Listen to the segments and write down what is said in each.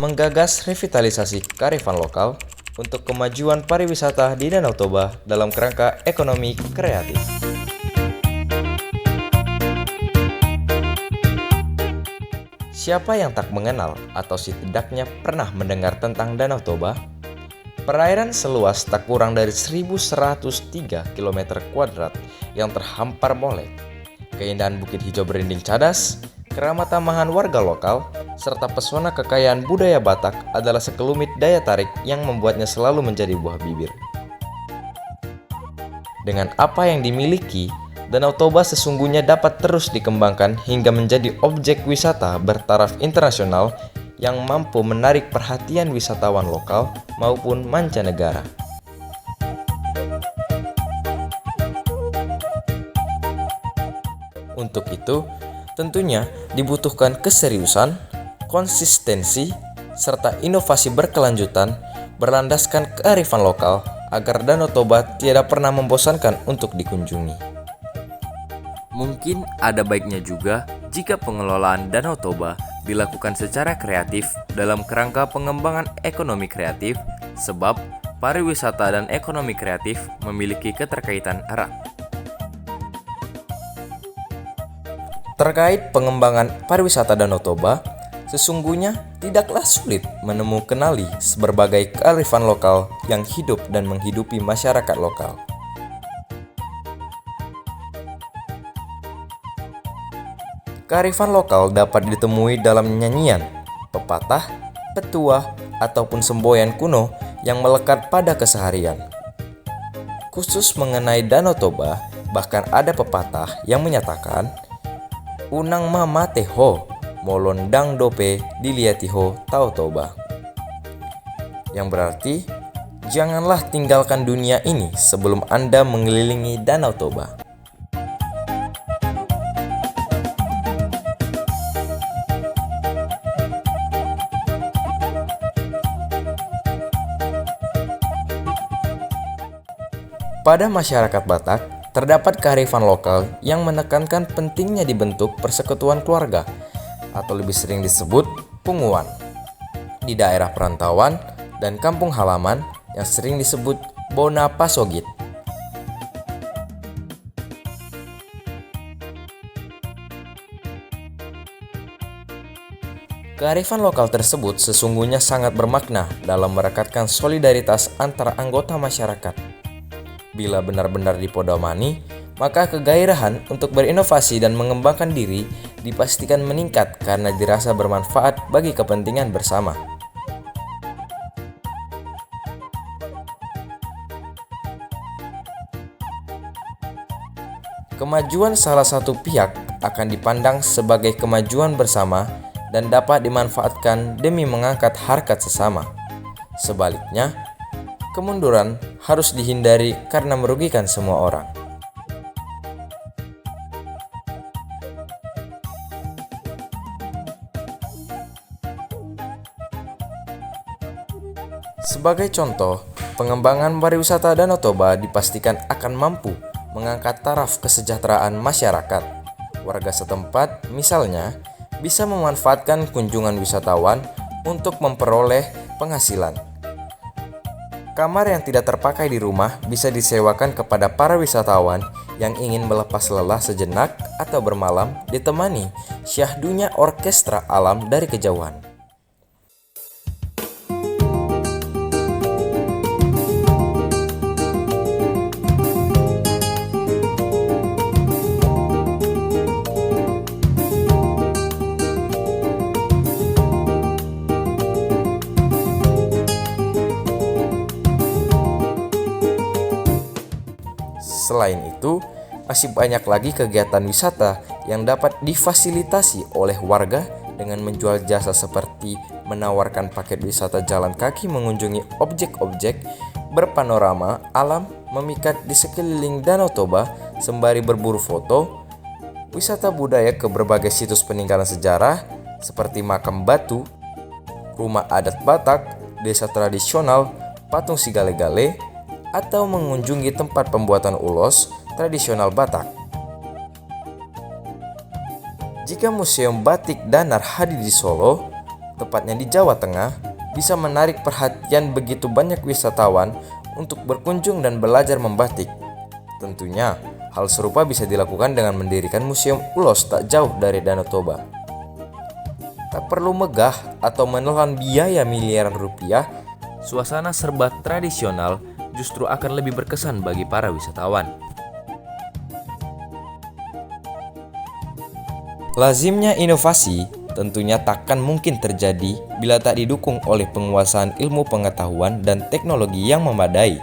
menggagas revitalisasi kearifan lokal untuk kemajuan pariwisata di Danau Toba dalam kerangka ekonomi kreatif. Siapa yang tak mengenal atau setidaknya pernah mendengar tentang Danau Toba? Perairan seluas tak kurang dari 1.103 km kuadrat yang terhampar molek. Keindahan bukit hijau berinding cadas, kerama tamahan warga lokal, serta pesona kekayaan budaya Batak adalah sekelumit daya tarik yang membuatnya selalu menjadi buah bibir. Dengan apa yang dimiliki, Danau Toba sesungguhnya dapat terus dikembangkan hingga menjadi objek wisata bertaraf internasional yang mampu menarik perhatian wisatawan lokal maupun mancanegara. Untuk itu, tentunya dibutuhkan keseriusan, konsistensi, serta inovasi berkelanjutan berlandaskan kearifan lokal agar Danau Toba tidak pernah membosankan untuk dikunjungi. Mungkin ada baiknya juga jika pengelolaan Danau Toba dilakukan secara kreatif dalam kerangka pengembangan ekonomi kreatif, sebab pariwisata dan ekonomi kreatif memiliki keterkaitan erat. Terkait pengembangan pariwisata Danau Toba, sesungguhnya tidaklah sulit menemukan berbagai kearifan lokal yang hidup dan menghidupi masyarakat lokal. Kearifan lokal dapat ditemui dalam nyanyian, pepatah, petuah, ataupun semboyan kuno yang melekat pada keseharian. Khusus mengenai Danau Toba, bahkan ada pepatah yang menyatakan, "Unang mama teho, molondang dope diliatiho tau Toba." Yang berarti, janganlah tinggalkan dunia ini sebelum Anda mengelilingi Danau Toba. Pada masyarakat Batak, terdapat kearifan lokal yang menekankan pentingnya dibentuk persekutuan keluarga, atau lebih sering disebut punguan, di daerah perantauan dan kampung halaman yang sering disebut bona pasogit. Kearifan lokal tersebut sesungguhnya sangat bermakna dalam merekatkan solidaritas antara anggota masyarakat. Bila benar-benar dipodomani, maka kegairahan untuk berinovasi dan mengembangkan diri dipastikan meningkat karena dirasa bermanfaat bagi kepentingan bersama. Kemajuan salah satu pihak akan dipandang sebagai kemajuan bersama dan dapat dimanfaatkan demi mengangkat harkat sesama. Sebaliknya, kemunduran harus dihindari karena merugikan semua orang. Sebagai contoh, pengembangan pariwisata Danau Toba dipastikan akan mampu mengangkat taraf kesejahteraan masyarakat. Warga setempat, misalnya, bisa memanfaatkan kunjungan wisatawan untuk memperoleh penghasilan. Kamar yang tidak terpakai di rumah bisa disewakan kepada para wisatawan yang ingin melepas lelah sejenak atau bermalam ditemani syahdunya orkestra alam dari kejauhan. Selain itu, masih banyak lagi kegiatan wisata yang dapat difasilitasi oleh warga dengan menjual jasa seperti menawarkan paket wisata jalan kaki mengunjungi objek-objek berpanorama alam memikat di sekeliling Danau Toba sembari berburu foto, wisata budaya ke berbagai situs peninggalan sejarah seperti makam batu, rumah adat Batak, desa tradisional, patung Sigale-gale, atau mengunjungi tempat pembuatan ulos tradisional Batak. Jika Museum Batik Danar hadir di Solo, tepatnya di Jawa Tengah, bisa menarik perhatian begitu banyak wisatawan untuk berkunjung dan belajar membatik. Tentunya, hal serupa bisa dilakukan dengan mendirikan Museum Ulos tak jauh dari Danau Toba. Tak perlu megah atau menelan biaya miliaran rupiah, suasana serba tradisional justru akan lebih berkesan bagi para wisatawan. Lazimnya inovasi tentunya takkan mungkin terjadi bila tak didukung oleh penguasaan ilmu pengetahuan dan teknologi yang memadai.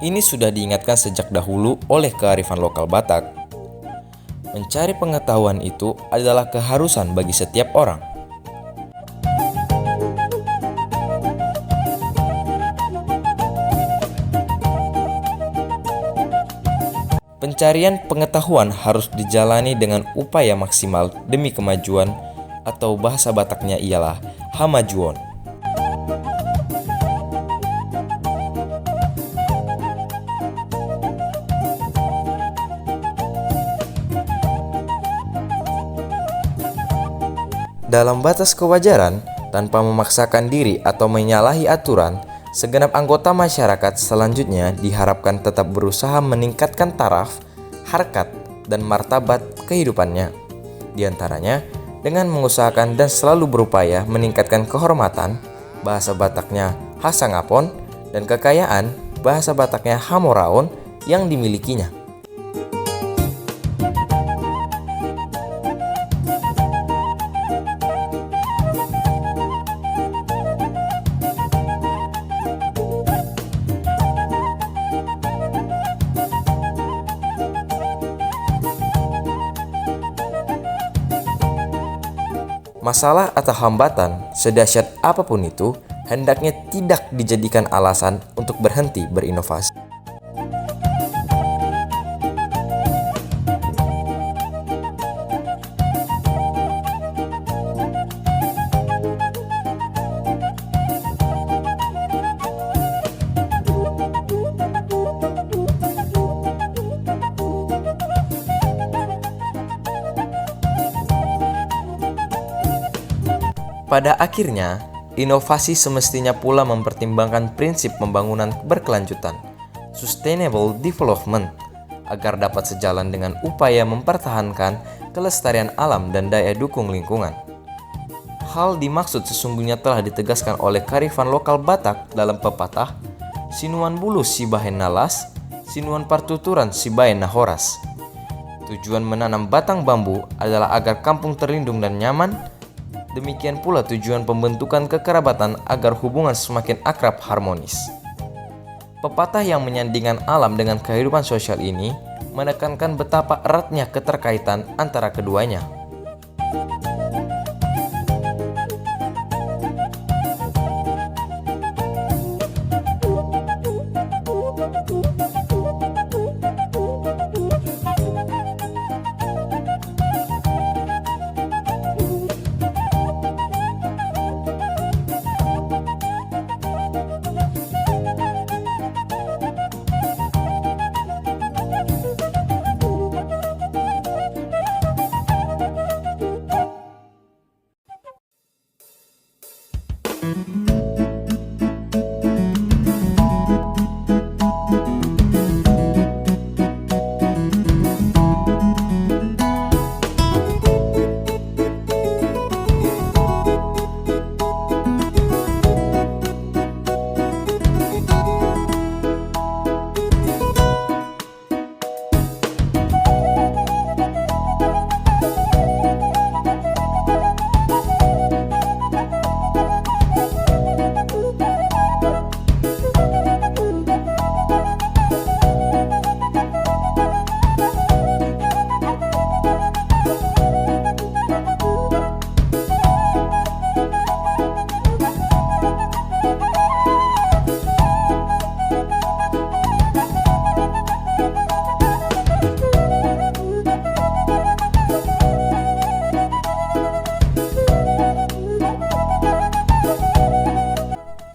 Ini sudah diingatkan sejak dahulu oleh kearifan lokal Batak. Mencari pengetahuan itu adalah keharusan bagi setiap orang. Pencarian pengetahuan harus dijalani dengan upaya maksimal demi kemajuan, atau bahasa Bataknya ialah hamajuon. Dalam batas kewajaran, tanpa memaksakan diri atau menyalahi aturan, segenap anggota masyarakat selanjutnya diharapkan tetap berusaha meningkatkan taraf, harkat, dan martabat kehidupannya. Di antaranya, dengan mengusahakan dan selalu berupaya meningkatkan kehormatan, bahasa Bataknya Hasangapon, dan kekayaan bahasa Bataknya Hamoraon yang dimilikinya. Masalah atau hambatan, sedahsyat apapun itu, hendaknya tidak dijadikan alasan untuk berhenti berinovasi. Pada akhirnya, inovasi semestinya pula mempertimbangkan prinsip pembangunan berkelanjutan, sustainable development, agar dapat sejalan dengan upaya mempertahankan kelestarian alam dan daya dukung lingkungan. Hal dimaksud sesungguhnya telah ditegaskan oleh kearifan lokal Batak dalam pepatah, Sinuan bulu si bahen nalas, sinuan partuturan si bahen nahoras. Tujuan menanam batang bambu adalah agar kampung terlindung dan nyaman. Demikian pula tujuan pembentukan kekerabatan agar hubungan semakin akrab harmonis. Pepatah yang menyandingkan alam dengan kehidupan sosial ini menekankan betapa eratnya keterkaitan antara keduanya.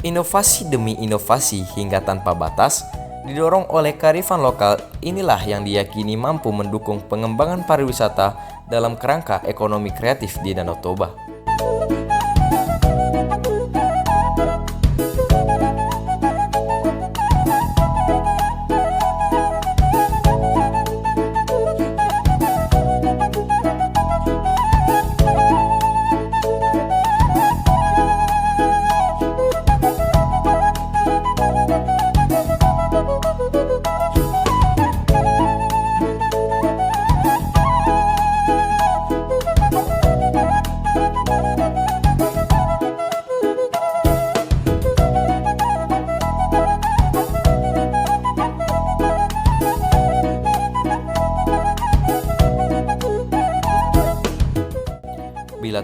Inovasi demi inovasi hingga tanpa batas didorong oleh kearifan lokal, inilah yang diyakini mampu mendukung pengembangan pariwisata dalam kerangka ekonomi kreatif di Danau Toba.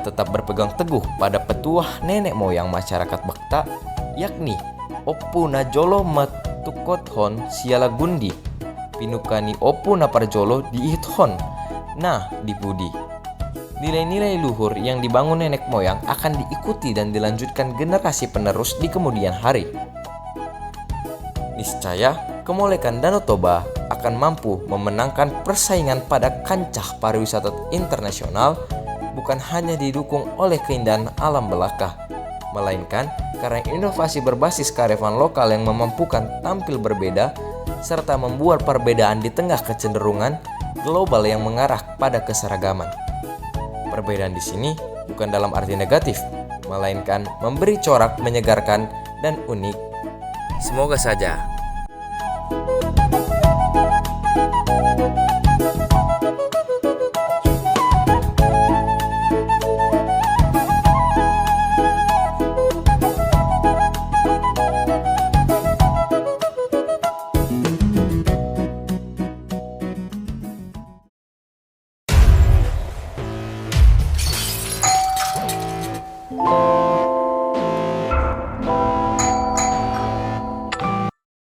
tetap berpegang teguh pada petuah nenek moyang masyarakat Bakta, yakni Oppu Najolo Matukothon Sialagundi, Pinukani Oppu Naparjolo diithon. Nah, Dipudi, nilai-nilai luhur yang dibangun nenek moyang akan diikuti dan dilanjutkan generasi penerus di kemudian hari. Niscaya, Kemolekan Danau Toba akan mampu memenangkan persaingan pada kancah pariwisata internasional, bukan hanya didukung oleh keindahan alam belaka, melainkan karena inovasi berbasis kearifan lokal yang memampukan tampil berbeda serta membuat perbedaan di tengah kecenderungan global yang mengarah pada keseragaman. Perbedaan di sini bukan dalam arti negatif, melainkan memberi corak menyegarkan dan unik. Semoga saja